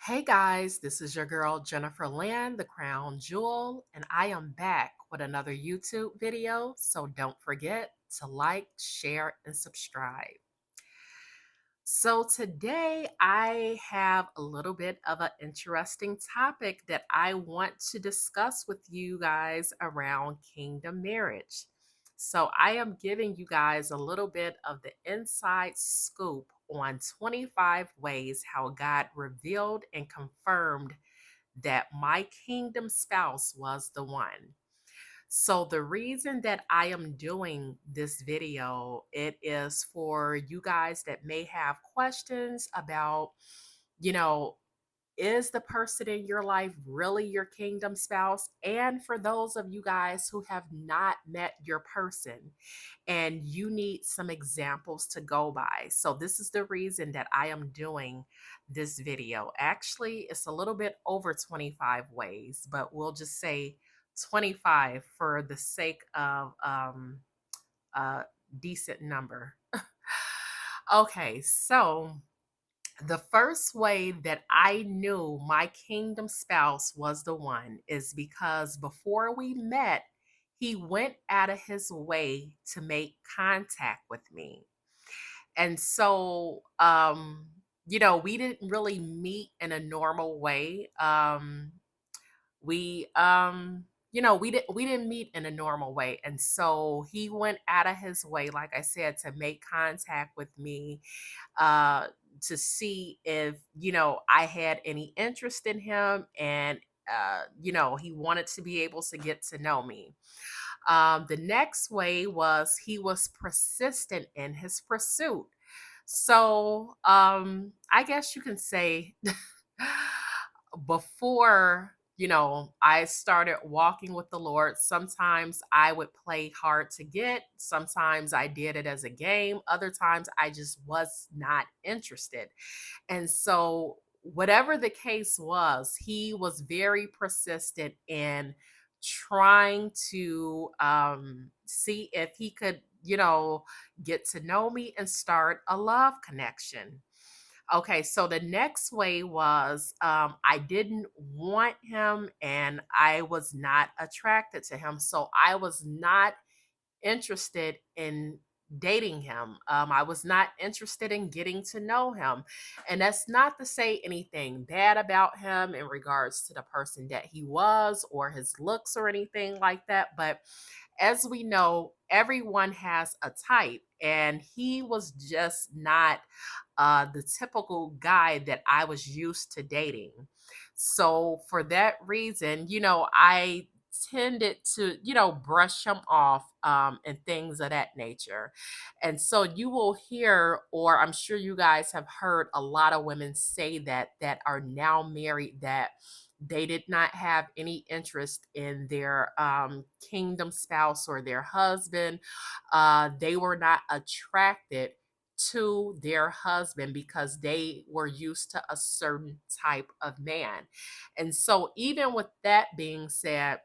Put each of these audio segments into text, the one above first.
Hey guys, this is your girl Jennifer Land, the Crown Jewel, and I am back with another YouTube video. So don't forget to like, share, and subscribe. So today I have a little bit of an interesting topic that I want to discuss with you guys around kingdom marriage. So I am giving you guys a little bit of the inside scoop on 25 ways how God revealed and confirmed that my kingdom spouse was the one. So the reason that I am doing this video, it is for you guys that may have questions about, you know, is the person in your life really your kingdom spouse? And for those of you guys who have not met your person and you need some examples to go by. So this is the reason that I am doing this video. Actually, it's a little bit over 25 ways, but we'll just say 25 for the sake of a decent number. Okay, so the first way that I knew my kingdom spouse was the one is because before we met, he went out of his way to make contact with me. And so, we didn't really meet in a normal way. We we didn't meet in a normal way, and so he went out of his way, like I said, to make contact with me, uh to see if I had any interest in him, and he wanted to be able to get to know me. The next way was he was persistent in his pursuit. So I guess you can say before I started walking with the Lord, sometimes I would play hard to get. Sometimes I did it as a game. Other times I just was not interested. And so, whatever the case was, he was very persistent in trying to see if he could, get to know me and start a love connection. Okay, so the next way was I didn't want him and I was not attracted to him. So I was not interested in dating him. I was not interested in getting to know him. And that's not to say anything bad about him in regards to the person that he was or his looks or anything like that. But as we know, everyone has a type, and he was just not the typical guy that I was used to dating. So, for that reason, I tended to, brush him off and things of that nature. And so you will hear, or I'm sure you guys have heard a lot of women say that are now married, that they did not have any interest in their kingdom spouse or their husband. They were not attracted to their husband because they were used to a certain type of man. And so, even with that being said,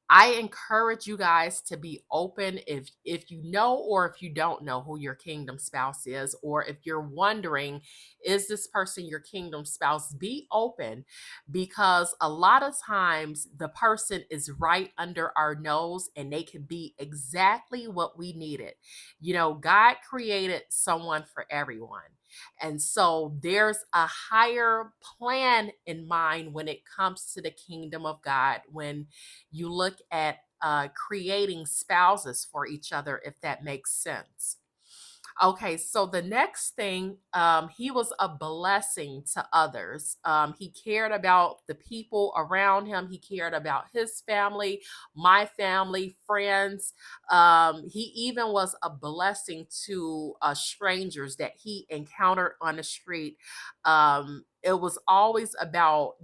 I encourage you guys to be open if you know or if you don't know who your kingdom spouse is, or if you're wondering, is this person your kingdom spouse? Be open, because a lot of times the person is right under our nose and they can be exactly what we needed. God created someone for everyone. And so there's a higher plan in mind when it comes to the kingdom of God. When you look at creating spouses for each other, if that makes sense. Okay, so the next thing, he was a blessing to others. He cared about the people around him. He cared about his family, my family, friends. He even was a blessing to strangers that he encountered on the street. It was always about,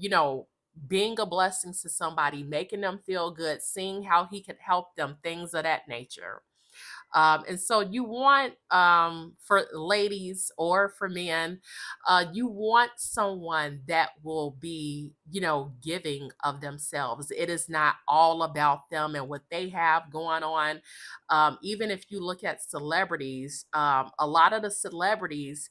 being a blessing to somebody, making them feel good, seeing how he could help them, things of that nature. And so you want, for ladies or for men, you want someone that will be, giving of themselves. It is not all about them and what they have going on. Even if you look at celebrities, a lot of the celebrities,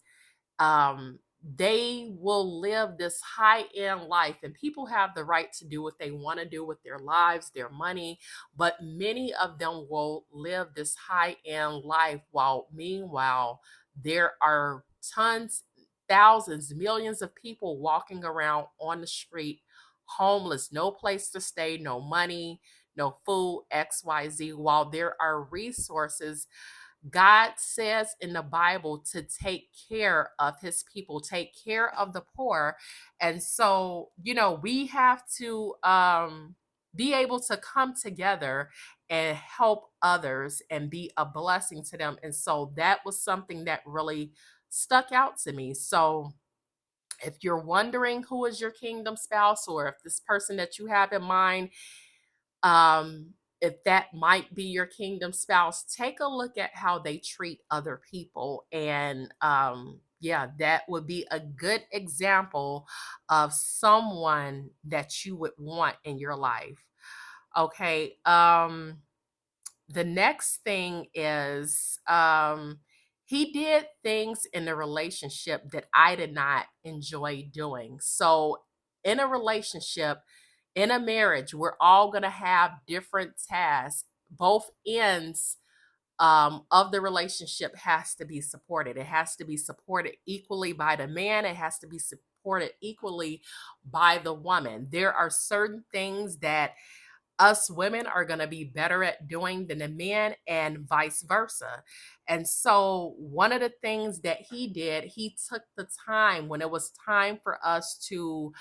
they will live this high end life, and people have the right to do what they want to do with their lives, their money, but many of them will live this high end life while meanwhile there are tons, thousands, millions of people walking around on the street homeless, no place to stay, no money, no food, XYZ, while there are resources. God says in the Bible to take care of his people, take care of the poor. And so, we have to be able to come together and help others and be a blessing to them. And so that was something that really stuck out to me. So, if you're wondering who is your kingdom spouse, or if this person that you have in mind, um, if that might be your kingdom spouse, take a look at how they treat other people. And yeah, that would be a good example of someone that you would want in your life. Okay. The next thing is, he did things in the relationship that I did not enjoy doing. So, in a relationship, in a marriage, we're all going to have different tasks. Both ends of the relationship has to be supported. It has to be supported equally by the man. It has to be supported equally by the woman. There are certain things that us women are going to be better at doing than the men, and vice versa. And so one of the things that he did, he took the time when it was time for us to,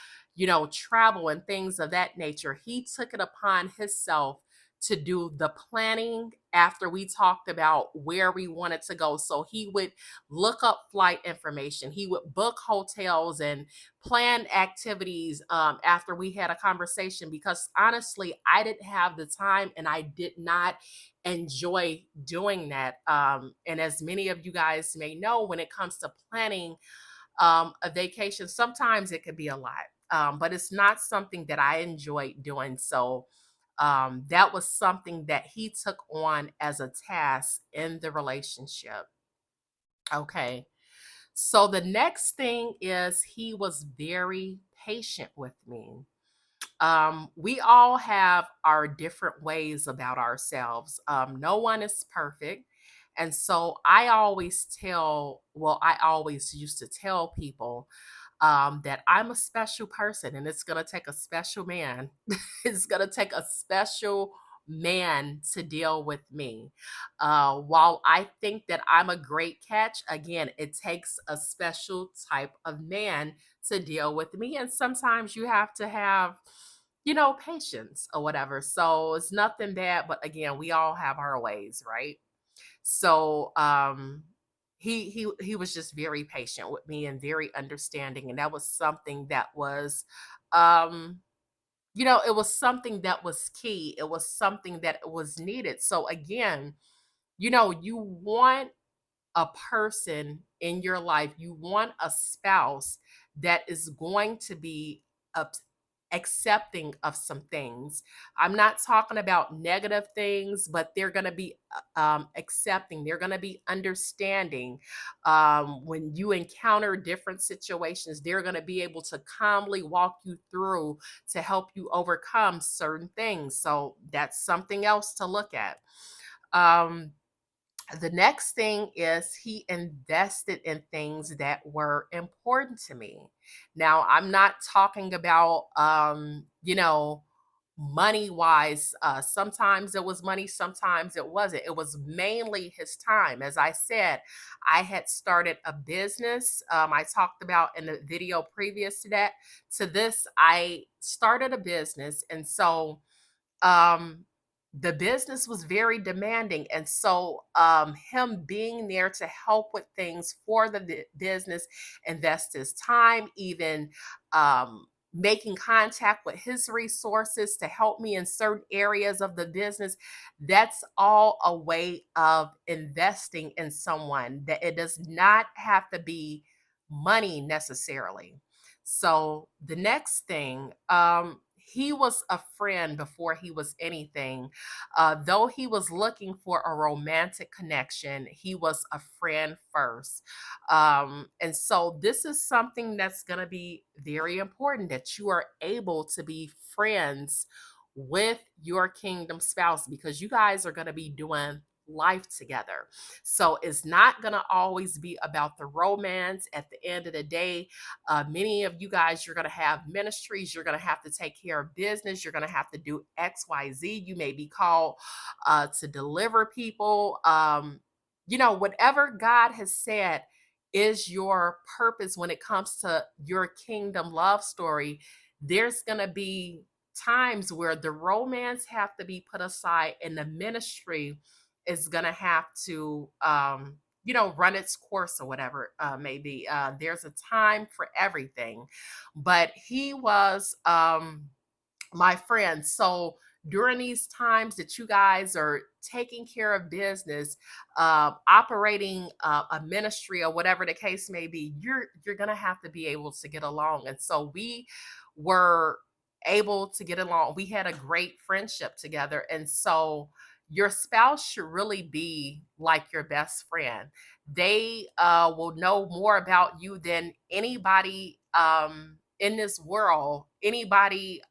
travel and things of that nature. He took it upon himself to do the planning after we talked about where we wanted to go. So he would look up flight information, he would book hotels and plan activities after we had a conversation, because honestly, I didn't have the time and I did not enjoy doing that. And as many of you guys may know, when it comes to planning a vacation, sometimes it could be a lot, but it's not something that I enjoy doing. So that was something that he took on as a task in the relationship. Okay. So the next thing is he was very patient with me. We all have our different ways about ourselves. No one is perfect. And so I always used to tell people that I'm a special person, and it's going to take a special man. It's going to take a special man to deal with me. While I think that I'm a great catch, again, it takes a special type of man to deal with me. And sometimes you have to have, patience or whatever. So it's nothing bad, but again, we all have our ways, right? So he was just very patient with me and very understanding. And that was something that was um it was something that was key. It was something that was needed. So again, you want a person in your life, you want a spouse that is going to be accepting of some things. I'm not talking about negative things, but they're going to be accepting. They're going to be understanding. When you encounter different situations, they're going to be able to calmly walk you through to help you overcome certain things. So that's something else to look at. Um, the next thing is he invested in things that were important to me. Now, I'm not talking about money wise. Sometimes it was money, sometimes it wasn't. It was mainly his time. As I said, I had started a business. I talked about in the video previous to that. To this, I started a business. And so um the business was very demanding, and so him being there to help with things for the business, invest his time, even making contact with his resources to help me in certain areas of the business, that's all a way of investing in someone. That it does not have to be money necessarily. So the next thing, he was a friend before he was anything. Though he was looking for a romantic connection, he was a friend first. And so this is something that's going to be very important, that you are able to be friends with your kingdom spouse, because you guys are going to be doing life together. So it's not going to always be about the romance. At the end of the day, many of you guys, you're going to have ministries, you're going to have to take care of business, you're going to have to do XYZ. You may be called to deliver people. Whatever God has said is your purpose when it comes to your kingdom love story. There's going to be times where the romance have to be put aside and the ministry is going to have to run its course, or whatever maybe. There's a time for everything. But he was my friend. So during these times that you guys are taking care of business, operating a ministry, or whatever the case may be, you're gonna have to be able to get along. And so we were able to get along. We had a great friendship together. And so your spouse should really be like your best friend. They will know more about you than anybody in this world, anybody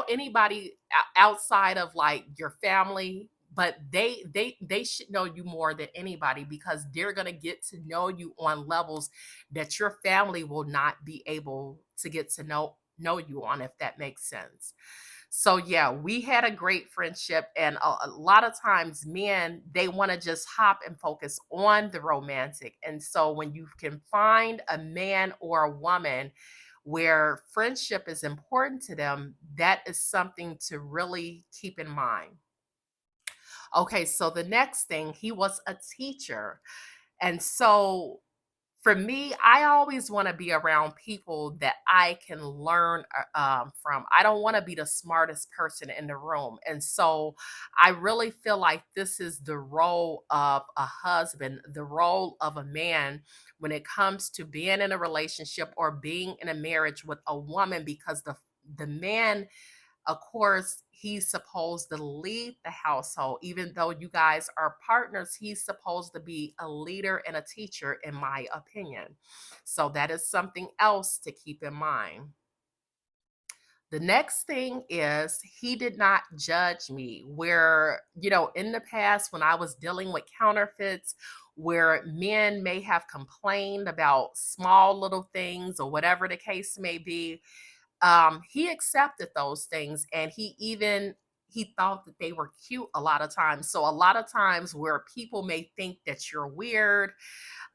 anybody outside of like your family. But they should know you more than anybody, because they're going to get to know you on levels that your family will not be able to get to know you on, if that makes sense. So yeah, we had a great friendship. And a lot of times men, they want to just hop and focus on the romantic. And so when you can find a man or a woman where friendship is important to them, that is something to really keep in mind. Okay, so the next thing, he was a teacher. And so for me, I always want to be around people that I can learn from. I don't want to be the smartest person in the room. And so I really feel like this is the role of a husband, the role of a man when it comes to being in a relationship or being in a marriage with a woman, because the man, of course, he's supposed to lead the household. Even though you guys are partners, he's supposed to be a leader and a teacher, in my opinion. So that is something else to keep in mind. The next thing is, he did not judge me. Where, in the past, when I was dealing with counterfeits, where men may have complained about small little things or whatever the case may be, he accepted those things, and he thought that they were cute a lot of times. So a lot of times where people may think that you're weird,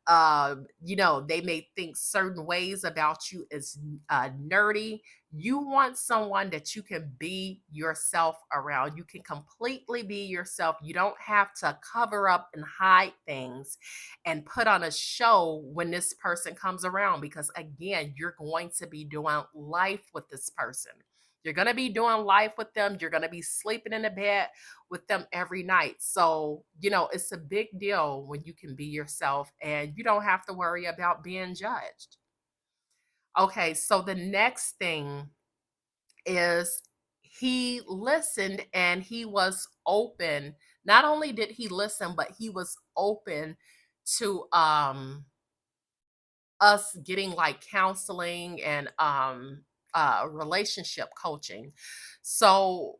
they may think certain ways about you is nerdy. You want someone that you can be yourself around. You can completely be yourself. You don't have to cover up and hide things and put on a show when this person comes around, because again, you're going to be doing life with this person. You're going to be doing life with them. You're going to be sleeping in the bed with them every night. So, it's a big deal when you can be yourself and you don't have to worry about being judged. Okay, so the next thing is, he listened and he was open. Not only did he listen, but he was open to us getting like counseling and relationship coaching. So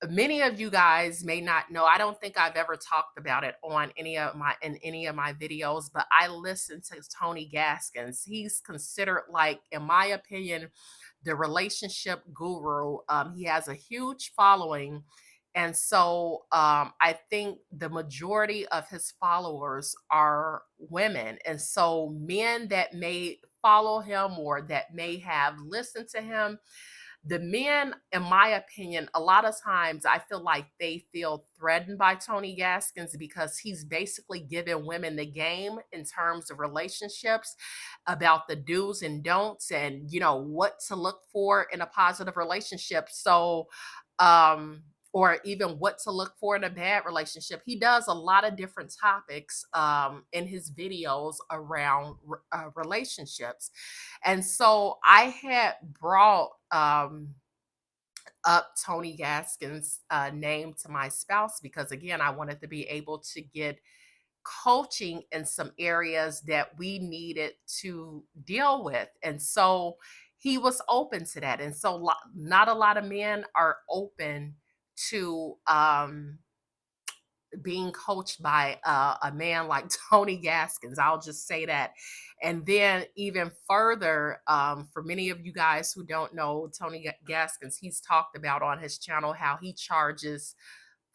many of you guys may not know. I don't think I've ever talked about it on any of my videos, but I listen to Tony Gaskins. He's considered, like, in my opinion, the relationship guru. He has a huge following. And so I think the majority of his followers are women. And so men that may follow him or that may have listened to him, the men, in my opinion, a lot of times I feel like they feel threatened by Tony Gaskins, because he's basically giving women the game in terms of relationships, about the do's and don'ts, and what to look for in a positive relationship. So or even what to look for in a bad relationship. He does a lot of different topics in his videos around relationships. And so I had brought up Tony Gaskins' name to my spouse because, again, I wanted to be able to get coaching in some areas that we needed to deal with. And so he was open to that. And so not a lot of men are open to being coached by a man like Tony Gaskins. I'll just say that. And then, even further, for many of you guys who don't know Tony Gaskins, he's talked about on his channel how he charges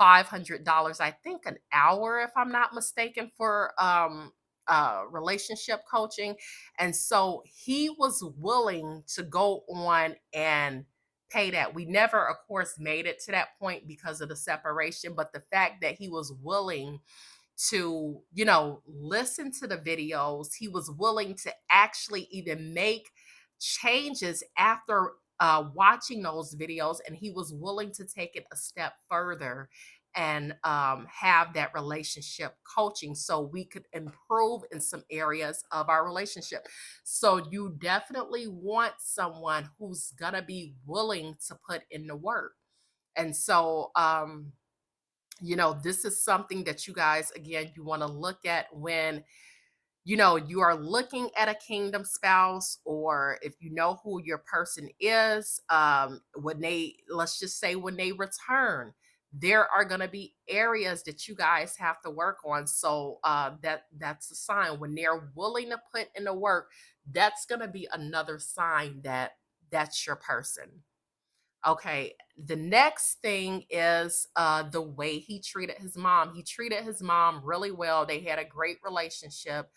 $500, I think, an hour, if I'm not mistaken, for relationship coaching. And so he was willing to go on and pay that. We never, of course, made it to that point because of the separation, but the fact that he was willing to, listen to the videos, he was willing to actually even make changes after watching those videos, and he was willing to take it a step further and have that relationship coaching so we could improve in some areas of our relationship. So you definitely want someone who's gonna be willing to put in the work. And so this is something that you guys, again, you want to look at when you are looking at a kingdom spouse, or if you know who your person is, when they, let's just say, when they return, there are going to be areas that you guys have to work on. So that's a sign when they're willing to put in the work. That's going to be another sign that that's your person. Okay, the next thing is the way he treated his mom. He treated his mom really well. They had a great relationship.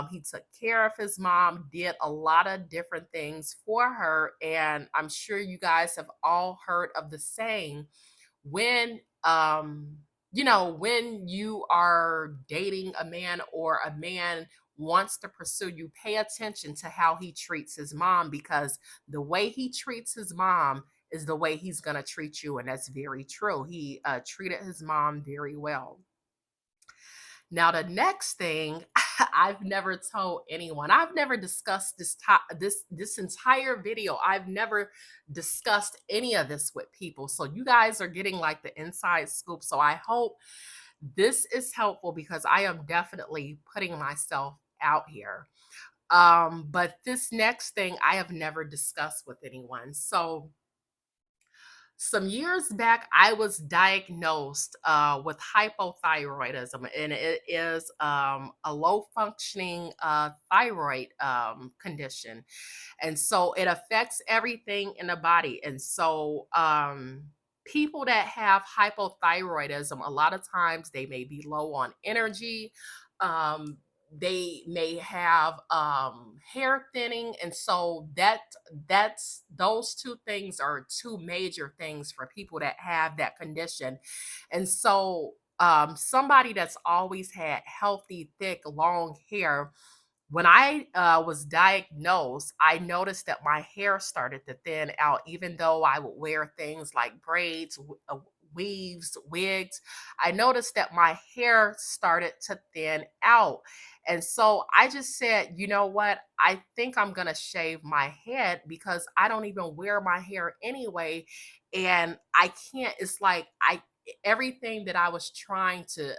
He took care of his mom, did a lot of different things for her. And I'm sure you guys have all heard of the saying, when when you are dating a man, or a man wants to pursue you, pay attention to how he treats his mom, because the way he treats his mom is the way he's going to treat you. And that's very true. He treated his mom very well. Now, the next thing, I've never told anyone. I've never discussed this entire video. I've never discussed any of this with people. So you guys are getting like the inside scoop. So I hope this is helpful, because I am definitely putting myself out here. But this next thing I have never discussed with anyone. So some years back, I was diagnosed with hypothyroidism, and it is a low functioning thyroid condition. And so it affects everything in the body. And so people that have hypothyroidism, a lot of times they may be low on energy. They may have hair thinning, and so that's those two things are two major things for people that have that condition. And so somebody that's always had healthy, thick, long hair, when I was diagnosed, I noticed that my hair started to thin out, even though I would wear things like braids, weaves, wigs. I noticed that my hair started to thin out. And so I just said, you know what? I think I'm going to shave my head, because I don't even wear my hair anyway. And I can't, it's like, everything that I was trying to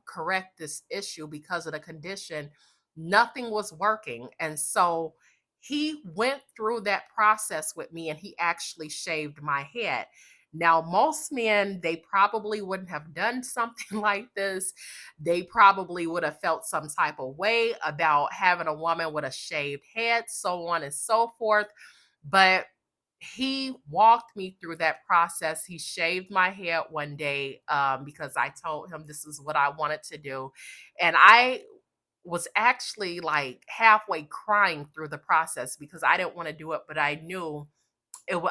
correct this issue because of the condition, nothing was working. And so he went through that process with me, and he actually shaved my head. Now, most men, they probably wouldn't have done something like this. They probably would have felt some type of way about having a woman with a shaved head, so on and so forth. But he walked me through that process. He shaved my head one day because I told him this is what I wanted to do. And I was actually like halfway crying through the process, because I didn't want to do it, but I knew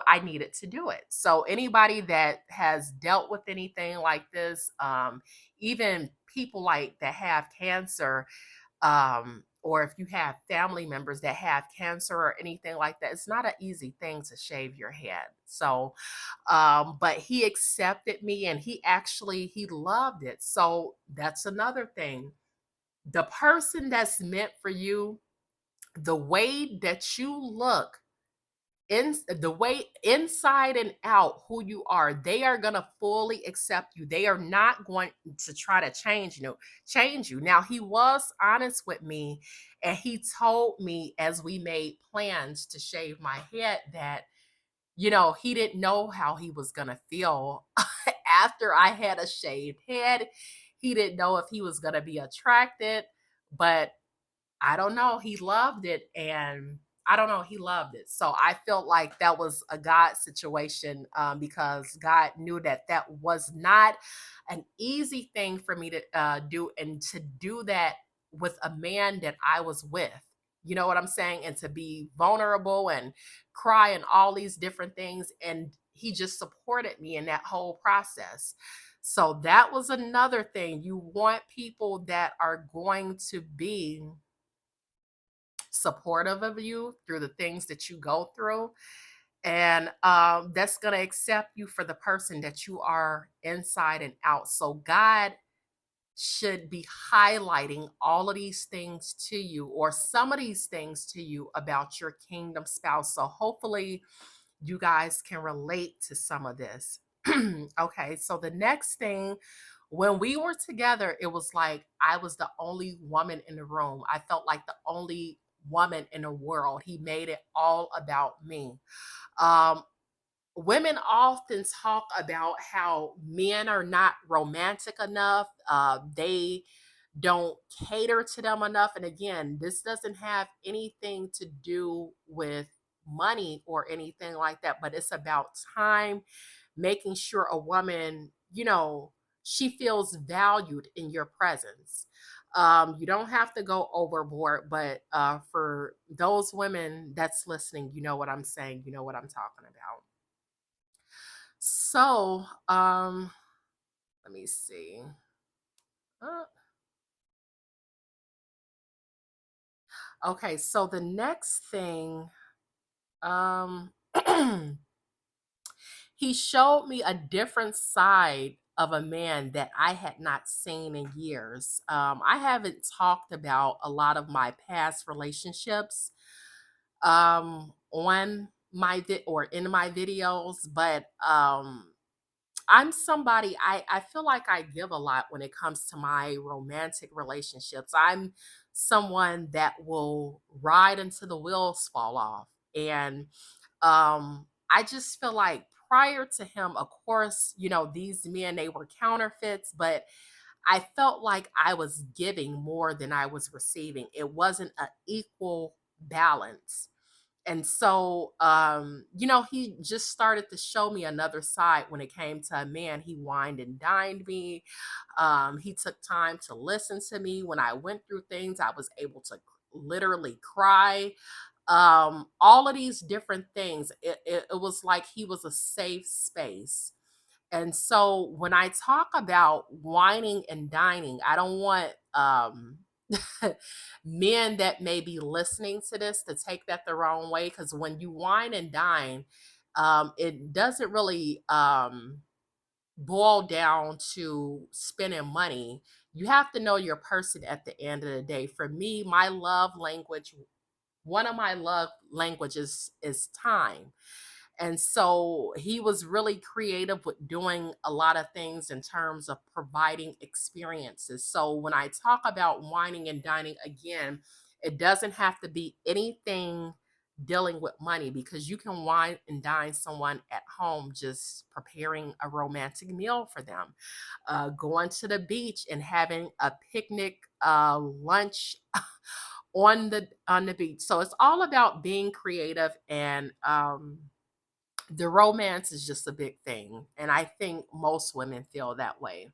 I needed to do it. So anybody that has dealt with anything like this, even people like that have cancer, or if you have family members that have cancer or anything like that, it's not an easy thing to shave your head. So, but he accepted me, and he loved it. So that's another thing. The person that's meant for you, the way that you look, in the way inside and out who you are, they are going to fully accept you. They are not going to try to change you. Now, he was honest with me, and he told me as we made plans to shave my head that, he didn't know how he was going to feel after I had a shaved head. He didn't know if he was going to be attracted, but I don't know. He loved it. And I don't know. He loved it. So I felt like that was a God situation, because God knew that that was not an easy thing for me to do. And to do that with a man that I was with, you know what I'm saying? And to be vulnerable and cry and all these different things. And he just supported me in that whole process. So that was another thing. You want people that are going to be supportive of you through the things that you go through, and that's going to accept you for the person that you are inside and out. So God should be highlighting all of these things to you, or some of these things to you, about your kingdom spouse. So hopefully you guys can relate to some of this. Okay, so the next thing, when we were together, it was like I was the only woman in the room. I felt like the only woman in the world. He made it all about me. Um, Women often talk about how men are not romantic enough. They don't cater to them enough. And again, this doesn't have anything to do with money or anything like that, but it's about time, making sure a woman, she feels valued in your presence. You don't have to go overboard, but for those women that's listening, you know what I'm saying, you know what I'm talking about. So, let me see. Uh, okay, so the next thing, um, he showed me a different side of a man that I had not seen in years. I haven't talked about a lot of my past relationships on or in my videos, but I'm somebody, I feel like I give a lot when it comes to my romantic relationships. I'm someone that will ride until the wheels fall off. And I just feel like prior to him, of course, these men, they were counterfeits, but I felt like I was giving more than I was receiving. It wasn't an equal balance. And so, he just started to show me another side when it came to a man. He wined and dined me. He took time to listen to me when I went through things. I was able to literally cry. All of these different things. It was like he was a safe space. And so when I talk about whining and dining, I don't want men that may be listening to this to take that the wrong way. Because when you wine and dine, it doesn't really boil down to spending money. You have to know your person at the end of the day. For me, my love language, one of my love languages is time. And so he was really creative with doing a lot of things in terms of providing experiences. So when I talk about whining and dining, again, it doesn't have to be anything dealing with money, because you can wine and dine someone at home, just preparing a romantic meal for them, going to the beach and having a picnic lunch on the beach. So it's all about being creative, and the romance is just a big thing. And I think most women feel that way.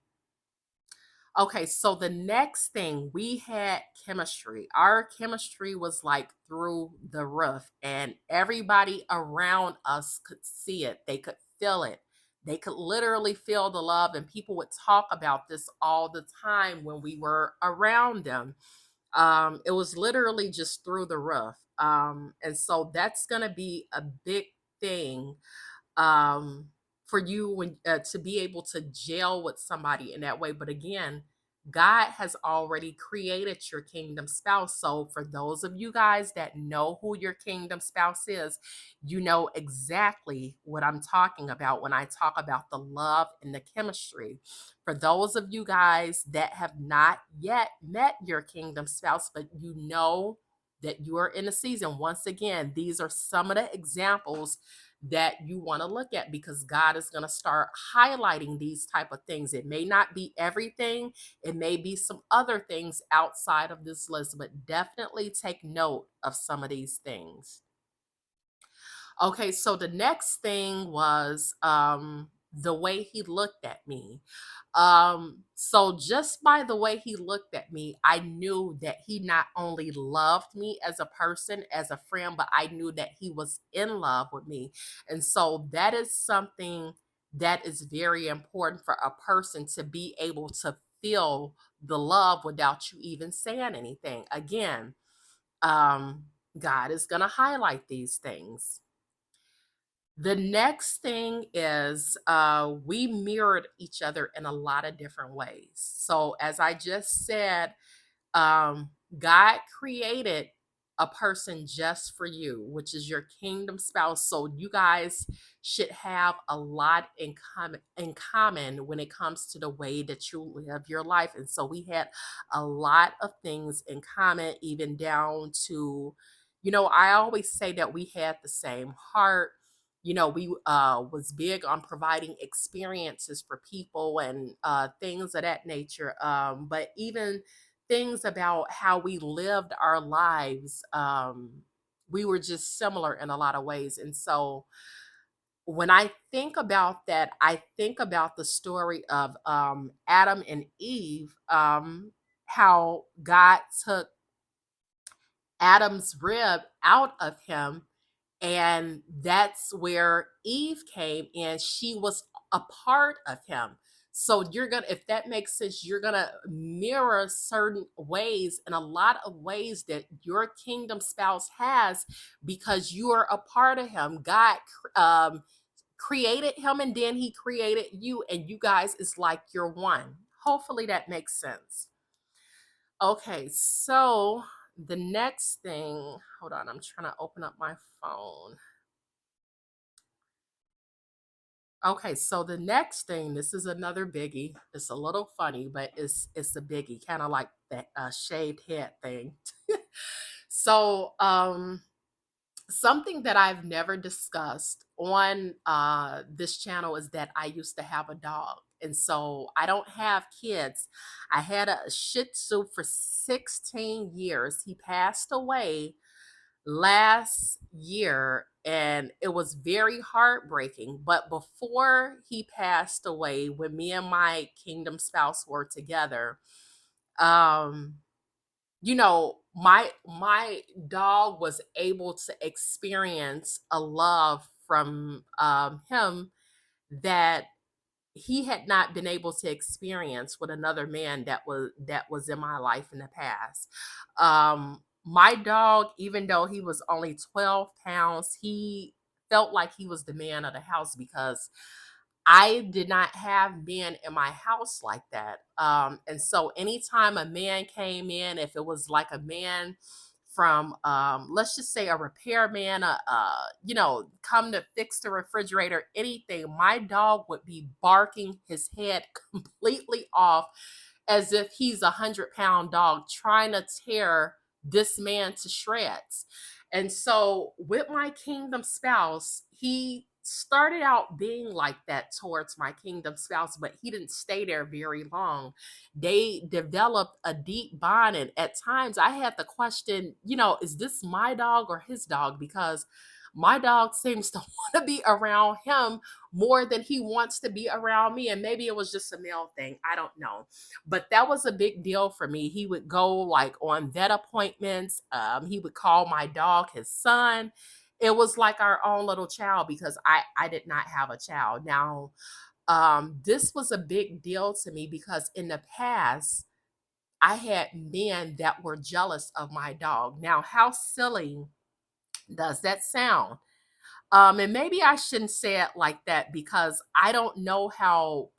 Okay, so the next thing, we had chemistry. Our chemistry was like through the roof, and everybody around us could see it. They could feel it. They could literally feel the love, and people would talk about this all the time when we were around them. It was literally just through the roof. And so that's going to be a big thing, um, for you when to be able to jail with somebody in that way. But again, God has already created your kingdom spouse. So for those of you guys that know who your kingdom spouse is, you know exactly what I'm talking about when I talk about the love and the chemistry. For those of you guys that have not yet met your kingdom spouse, but you know that you are in a season, once again, these are some of the examples that you want to look at, because God is going to start highlighting these type of things. It may not be everything, it may be some other things outside of this list, but definitely take note of some of these things. Okay, so the next thing was the way he looked at me. So just by the way he looked at me, I knew that he not only loved me as a person, as a friend, but I knew that he was in love with me. And so that is something that is very important for a person to be able to feel the love without you even saying anything. Again, um, God is going to highlight these things. The next thing is we mirrored each other in a lot of different ways. So, as I just said, God created a person just for you, which is your kingdom spouse. So you guys should have a lot in common when it comes to the way that you live your life. And so we had a lot of things in common, even down to, I always say that we had the same heart. We was big on providing experiences for people and things of that nature. But even things about how we lived our lives, we were just similar in a lot of ways. And so when I think about that, I think about the story of Adam and Eve, how God took Adam's rib out of him, and that's where Eve came in. She was a part of him. So you're going to, if that makes sense, you're going to mirror certain ways, and a lot of ways that your kingdom spouse has, because you are a part of him. God created him, and then he created you, and you guys is like you're one. Hopefully that makes sense. Okay, so the next thing, hold on, I'm trying to open up my phone. Okay, so the next thing, this is another biggie. It's a little funny, but it's a biggie, kind of like that shaved head thing. So, something that I've never discussed on this channel is that I used to have a dog. And so I don't have kids. I had a Shih Tzu for 16 years. He passed away last year, and it was very heartbreaking. But before he passed away, when me and my kingdom spouse were together, um my dog was able to experience a love from him that he had not been able to experience with another man that was in my life in the past. My dog, even though he was only 12 pounds, he felt like he was the man of the house, because I did not have men in my house like that. And so anytime a man came in, if it was like a man from, let's just say a repairman, come to fix the refrigerator, anything, my dog would be barking his head completely off, as if he's 100-pound dog trying to tear this man to shreds. And so with my kingdom spouse, he started out being like that towards my kingdom spouse, but he didn't stay there very long. They developed a deep bond. And at times I had to question, is this my dog or his dog? Because my dog seems to want to be around him more than he wants to be around me. And maybe it was just a male thing. I don't know. But that was a big deal for me. He would go like on vet appointments. He would call my dog his son. It was like our own little child, because I did not have a child. Now, this was a big deal to me, because in the past I had men that were jealous of my dog. Now, how silly does that sound? And maybe I shouldn't say it like that because I don't know how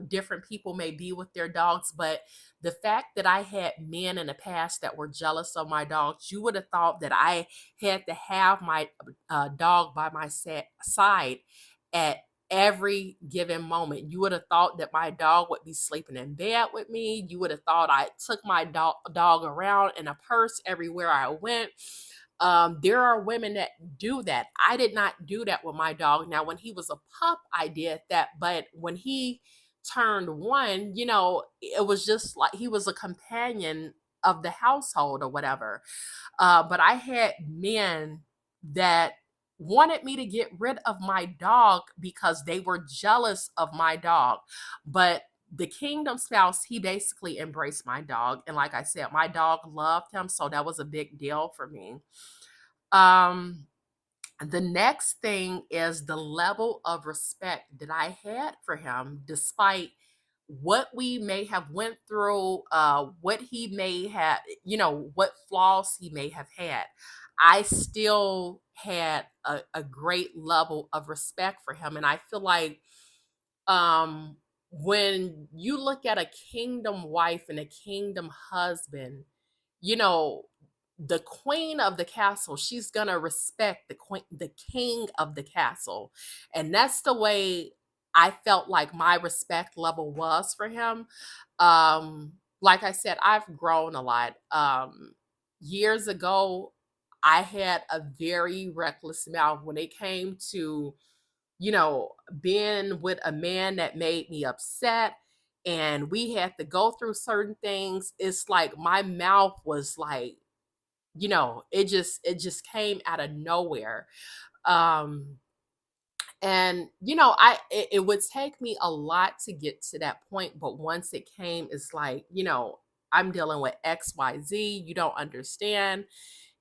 different people may be with their dogs, but the fact that I had men in the past that were jealous of my dogs, you would have thought that I had to have my dog by my side at every given moment. You would have thought that my dog would be sleeping in bed with me. You would have thought I took my dog around in a purse everywhere I went. There are women that do that. I did not do that with my dog. Now, when he was a pup, I did that. But when he turned one, it was just like he was a companion of the household or whatever. But I had men that wanted me to get rid of my dog because they were jealous of my dog. But the kingdom spouse, he basically embraced my dog. And like I said, my dog loved him. So that was a big deal for me. Um, the next thing is the level of respect that I had for him, despite what we may have went through, what he may have, what flaws he may have had. I still had a great level of respect for him. And I feel like um, when you look at a kingdom wife and a kingdom husband, you know, the queen of the castle, she's gonna respect the king of the castle. And that's the way I felt like my respect level was for him. Like I said, I've grown a lot. Years ago, I had a very reckless mouth when it came to, you know, being with a man that made me upset and we had to go through certain things. It's like my mouth was like, it just came out of nowhere. um and it would take me a lot to get to that point, but once it came, it's like, I'm dealing with XYZ, you don't understand.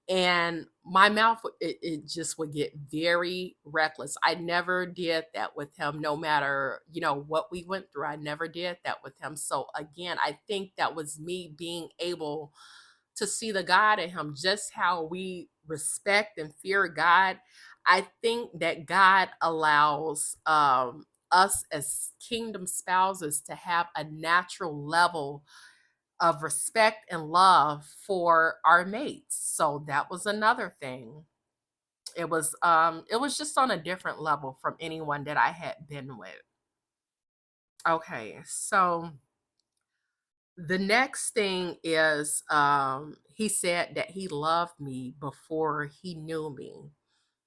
And my mouth it just would get very reckless. I never did that with him, no matter what we went through. I never did that with him. So again, I think that was me being able to see the God in him, just how we respect and fear God. I think that God allows us as kingdom spouses to have a natural level of respect and love for our mates. So that was another thing. It was just on a different level from anyone that I had been with. Okay, so the next thing is he said that he loved me before he knew me.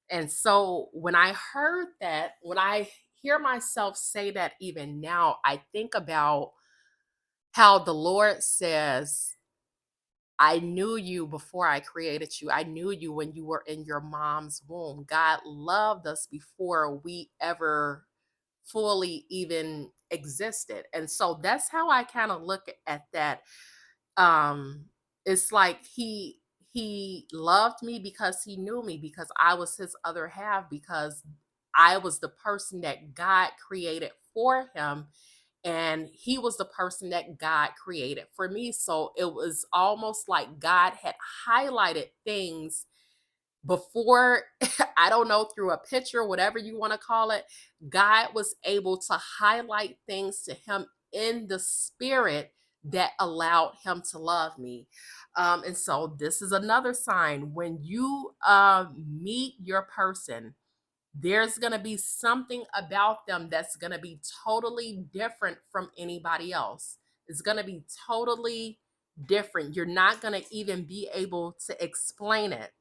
And so when I heard that, when I hear myself say that even now, I think about how the Lord says, I knew you before I created you. I knew you when you were in your mom's womb. God loved us before we ever fully even existed. And so that's how I kind of look at that. um it's like he loved me because he knew me, because I was his other half, because I was the person that God created for him, and he was the person that God created for me. So it was almost like God had highlighted things before. I don't know, through a picture, whatever you want to call it. God was able to highlight things to him in the spirit that allowed him to love me. And so this is another sign: when you meet your person, there's going to be something about them that's going to be totally different from anybody else. It's going to be totally different. You're not going to even be able to explain it.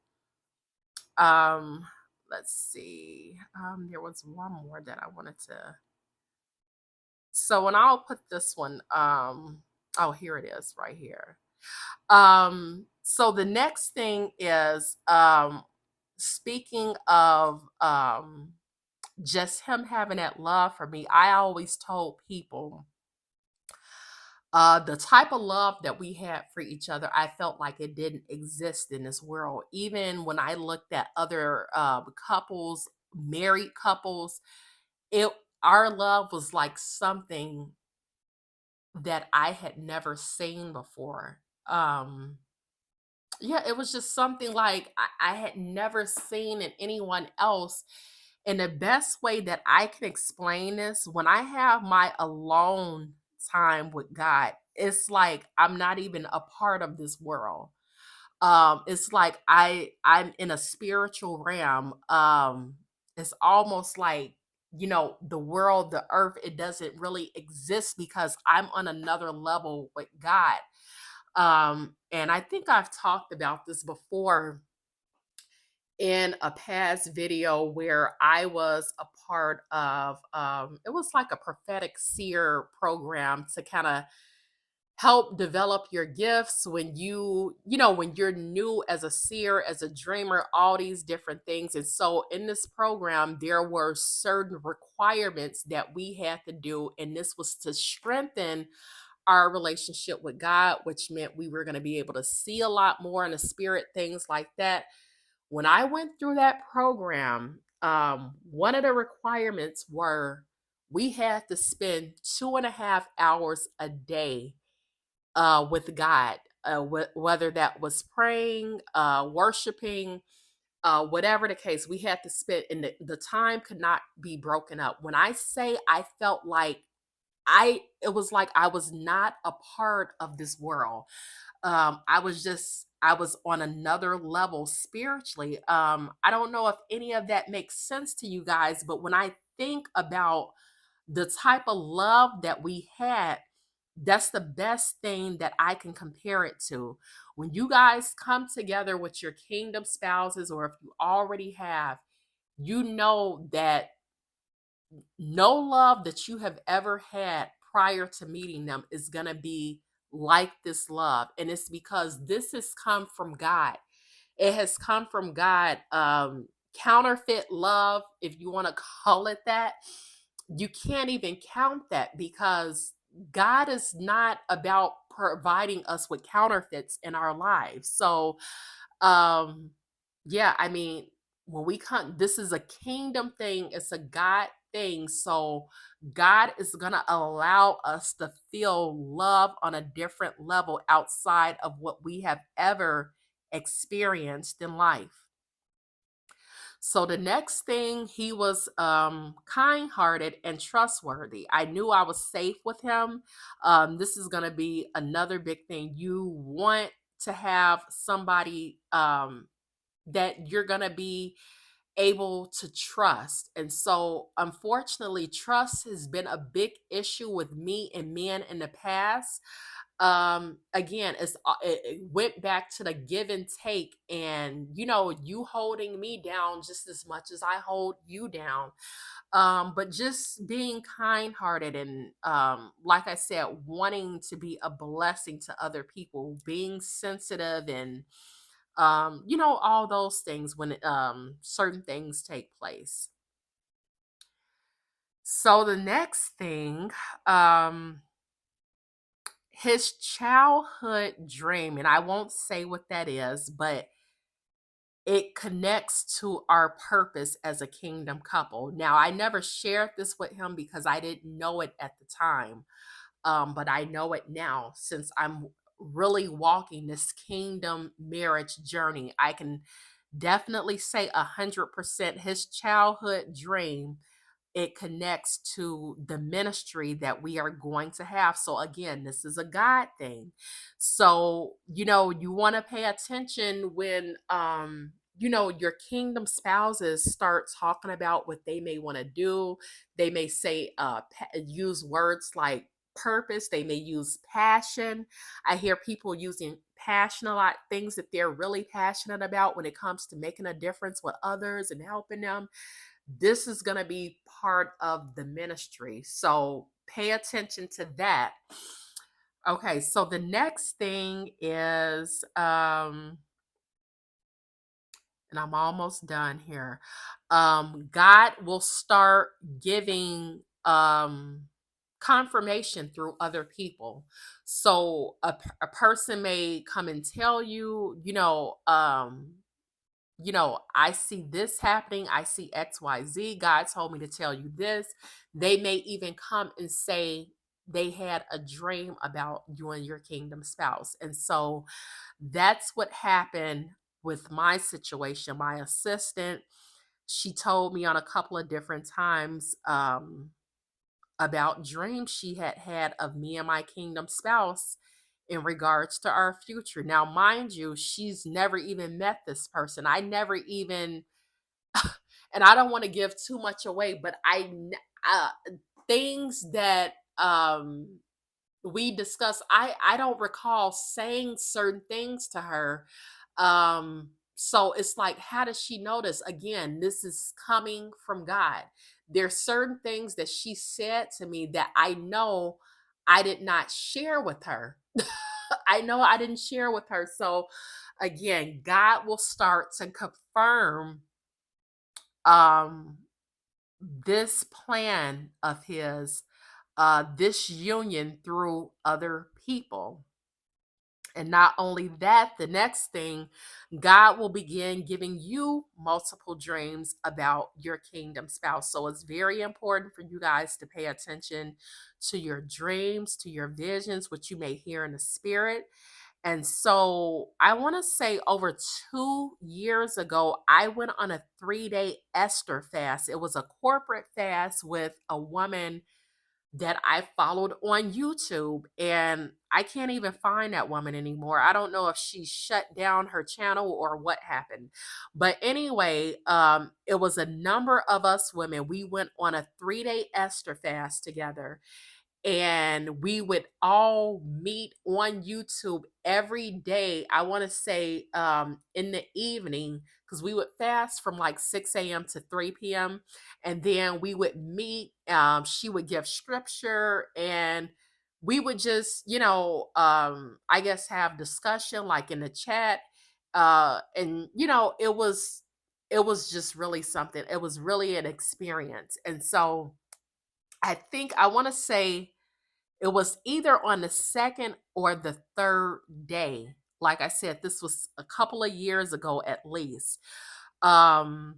um let's see. There was one more that I wanted to, so when I'll put this one, oh, here it is right here. So the next thing is, speaking of just him having that love for me, I always told people the type of love that we had for each other, I felt like it didn't exist in this world. Even when I looked at other couples, married couples, it our love was like something that I had never seen before. Um, yeah, it was just something like I had never seen in anyone else. And the best way that I can explain this, when I have my alone time with God, it's like I'm not even a part of this world. It's like I'm in a spiritual realm. It's almost like, the world, the earth, it doesn't really exist because I'm on another level with God. And I think I've talked about this before in a past video where I was a part of. It was like a prophetic seer program to kind of help develop your gifts when when you're new as a seer, as a dreamer, all these different things. And so in this program there were certain requirements that we had to do, and this was to strengthen our relationship with God, which meant we were going to be able to see a lot more in the spirit, things like that. When I went through that program, one of the requirements were we had to spend 2.5 hours a day with God, whether that was praying, worshiping, whatever the case. We had to spend, and the time could not be broken up. When I say I felt like it was like I was not a part of this world. I was on another level spiritually. I don't know if any of that makes sense to you guys, but when I think about the type of love that we had, that's the best thing that I can compare it to. When you guys come together with your kingdom spouses, or if you already have, you know that no love that you have ever had prior to meeting them is going to be like this love. And it's because this has come from God. It has come from God. Counterfeit love, if you want to call it that, you can't even count that, because God is not about providing us with counterfeits in our lives. So, um, yeah, I mean, when we come, this is a kingdom thing, it's a God thing. So, God is going to allow us to feel love on a different level outside of what we have ever experienced in life. So the next thing, he was kind-hearted and trustworthy. I knew I was safe with him. This is going to be another big thing. You want to have somebody that you're going to be able to trust. And so, unfortunately, trust has been a big issue with me and men in the past. Again, it went back to the give and take, and you holding me down just as much as I hold you down. But just being kind-hearted, and like I said, wanting to be a blessing to other people, being sensitive, and all those things when certain things take place. So the next thing, um his childhood dream, and I won't say what that is, but it connects to our purpose as a kingdom couple. Now, I never shared this with him because I didn't know it at the time, but I know it now since I'm really walking this kingdom marriage journey. I can definitely say 100% his childhood dream, it connects to the ministry that we are going to have. So again, this is a God thing. So, you want to pay attention when your kingdom spouses start talking about what they may want to do. They may say use words like purpose, they may use passion. I hear people using passion a lot, things that they're really passionate about when it comes to making a difference with others and helping them. This is going to be part of the ministry. So pay attention to that. Okay, so the next thing is, and I'm almost done here. God will start giving confirmation through other people. So a person may come and tell you, I see this happening. I see XYZ. God told me to tell you this. They may even come and say, they had a dream about you and your kingdom spouse. And so that's what happened with my situation. My assistant, she told me on a couple of different times about dreams she had had of me and my kingdom spouse in regards to our future. Now, mind you, she's never even met this person. I never even, and I don't want to give too much away, but uh, things that we discussed, I don't recall saying certain things to her. So it's like, how does she know this? Again, this is coming from God. There's certain things that she said to me that I know I did not share with her. I know I didn't share with her. So again, God will start to confirm um this plan of his, this union through other people. And not only that, the next thing, God will begin giving you multiple dreams about your kingdom spouse. So it's very important for you guys to pay attention to your dreams, to your visions, what you may hear in the spirit. And so I want to say over 2 years ago, I went on a 3-day Esther fast. It was a corporate fast with a woman that I followed on YouTube, and I can't even find that woman anymore. I don't know if she shut down her channel or what happened. But anyway, it was a number of us women. We went on a 3-day Esther fast together, and we would all meet on YouTube every day. I want to say in the evening, because we would fast from like 6 a.m. to 3 p.m. And then we would meet. She would give scripture, and we would just, I guess have discussion like in the chat. And it was just really something. It was really an experience. And so I think I want to say it was either on the second or the third day. Like I said, this was a couple of years ago at least. Um,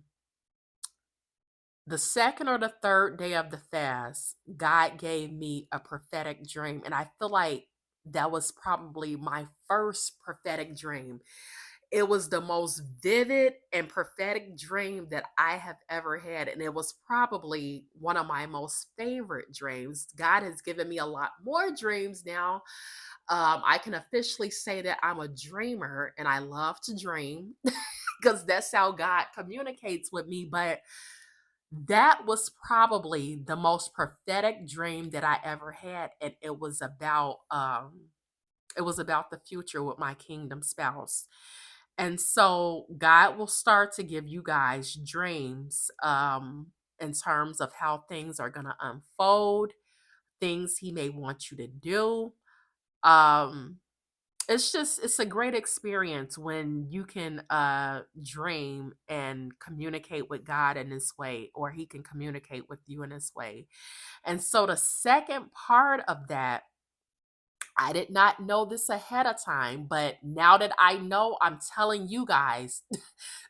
the second or the third day of the fast, God gave me a prophetic dream. And I feel like that was probably my first prophetic dream. It was the most vivid and prophetic dream that I have ever had. And it was probably one of my most favorite dreams. God has given me a lot more dreams now. I can officially say that I'm a dreamer and I love to dream because that's how God communicates with me. But that was probably the most prophetic dream that I ever had. And it was about the future with my kingdom spouse. And so God will start to give you guys dreams in terms of how things are going to unfold, things He may want you to do. Um, it's a great experience when you can dream and communicate with God in this way, or He can communicate with you in this way. And so the second part of that, I did not know this ahead of time, but now that I know, I'm telling you guys,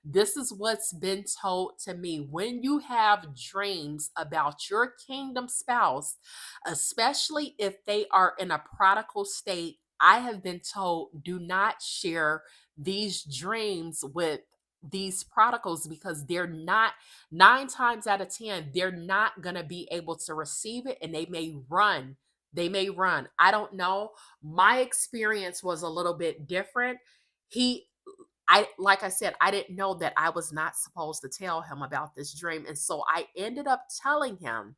this is what's been told to me. When you have dreams about your kingdom spouse, especially if they are in a prodigal state, I have been told do not share these dreams with these prodigals because they're not, 9 times out of 10, they're not going to be able to receive it, and they may run. They may run. I don't know. My experience was a little bit different. He I like I said, I didn't know that I was not supposed to tell him about this dream. And so I ended up telling him.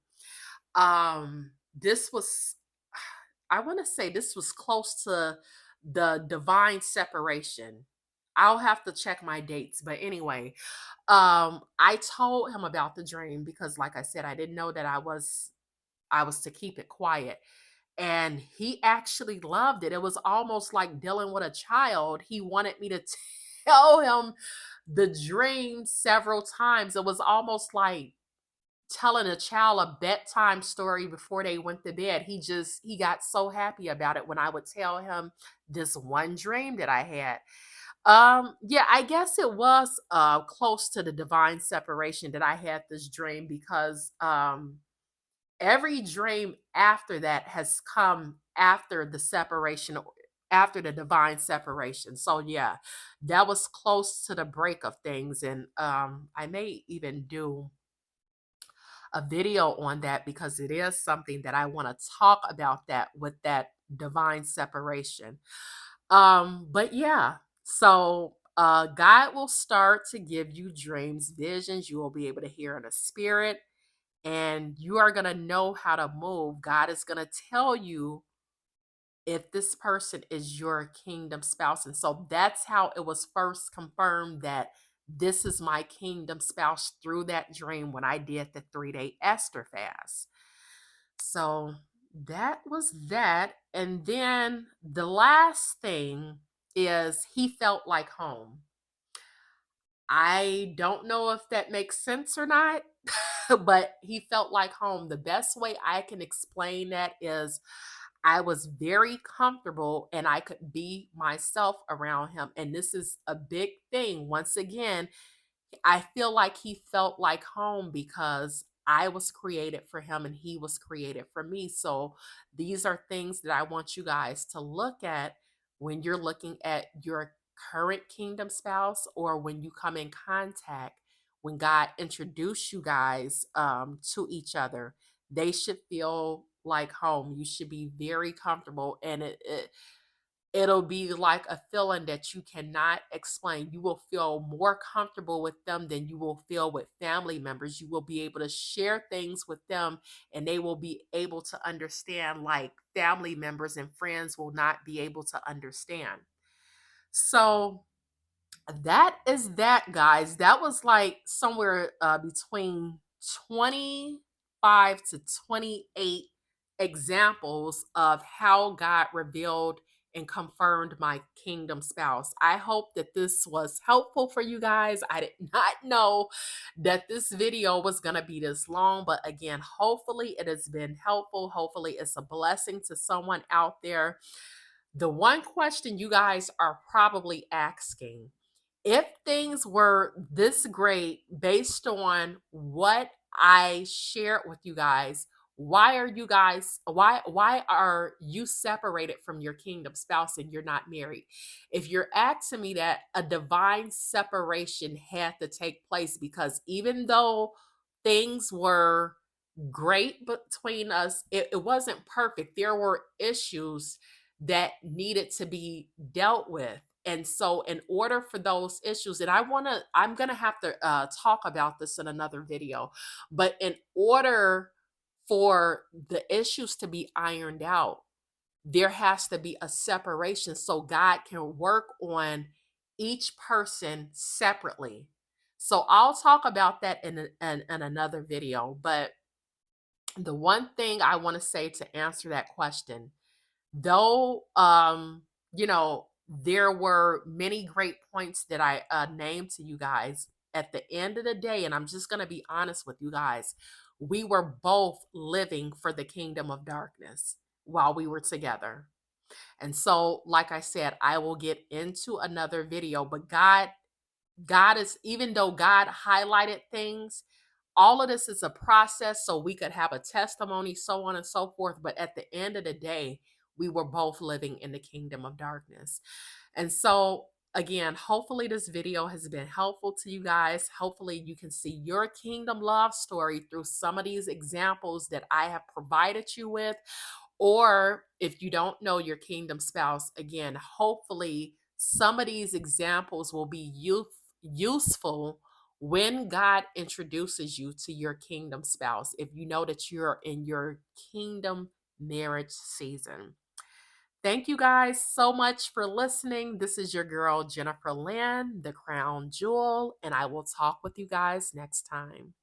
This was, I want to say this was close to the divine separation. I'll have to check my dates, but anyway, I told him about the dream because like I said, I didn't know that I was to keep it quiet, and he actually loved it. It was almost like dealing with a child. He wanted me to tell him the dream several times. It was almost like telling a child a bedtime story before they went to bed. He got so happy about it when I would tell him this one dream that I had. Yeah, I guess it was close to the divine separation that I had this dream because Every dream after that has come after the separation, after the divine separation. So yeah, that was close to the break of things. And I may even do a video on that because it is something that I want to talk about, that with that divine separation. But yeah, so God will start to give you dreams, visions. You will be able to hear in the spirit, and you are going to know how to move. God is going to tell you if this person is your kingdom spouse. And so that's how it was first confirmed that this is my kingdom spouse, through that dream when I did the 3-day Esther fast. So that was that. And then the last thing is he felt like home. I don't know if that makes sense or not, but he felt like home. The best way I can explain that is I was very comfortable and I could be myself around him. And this is a big thing. Once again, I feel like he felt like home because I was created for him and he was created for me. So these are things that I want you guys to look at when you're looking at your current kingdom spouse, or when you come in contact, when God introduced you guys to each other. They should feel like home. You should be very comfortable, and it'll be like a feeling that you cannot explain. You will feel more comfortable with them than you will feel with family members. You will be able to share things with them, and they will be able to understand like family members and friends will not be able to understand. So that is that, guys. That was like somewhere between 25 to 28 examples of how God revealed and confirmed my kingdom spouse. I hope that this was helpful for you guys. I did not know that this video was going to be this long, but again, hopefully it has been helpful. Hopefully it's a blessing to someone out there. The one question you guys are probably asking: if things were this great based on what I shared with you guys, why are you separated from your kingdom spouse and you're not married? If you're asking me that, a divine separation had to take place, because even though things were great between us, it wasn't perfect. There were issues that needed to be dealt with. And so in order for those issues, and I'm gonna have to talk about this in another video, but in order for the issues to be ironed out, there has to be a separation so God can work on each person separately. So I'll talk about that in another video. But the one thing I want to say to answer that question, though, there were many great points that I named to you guys, at the end of the day, and I'm just going to be honest with you guys, we were both living for the kingdom of darkness while we were together. And so, like I said, I will get into another video, but God is, even though God highlighted things, all of this is a process so we could have a testimony, so on and so forth. But at the end of the day, we were both living in the kingdom of darkness. And so, again, hopefully this video has been helpful to you guys. Hopefully you can see your kingdom love story through some of these examples that I have provided you with. Or if you don't know your kingdom spouse, again, hopefully some of these examples will be useful when God introduces you to your kingdom spouse, if you know that you're in your kingdom marriage season. Thank you guys so much for listening. This is your girl, Jennifer Lynn, the Crown Jewel, and I will talk with you guys next time.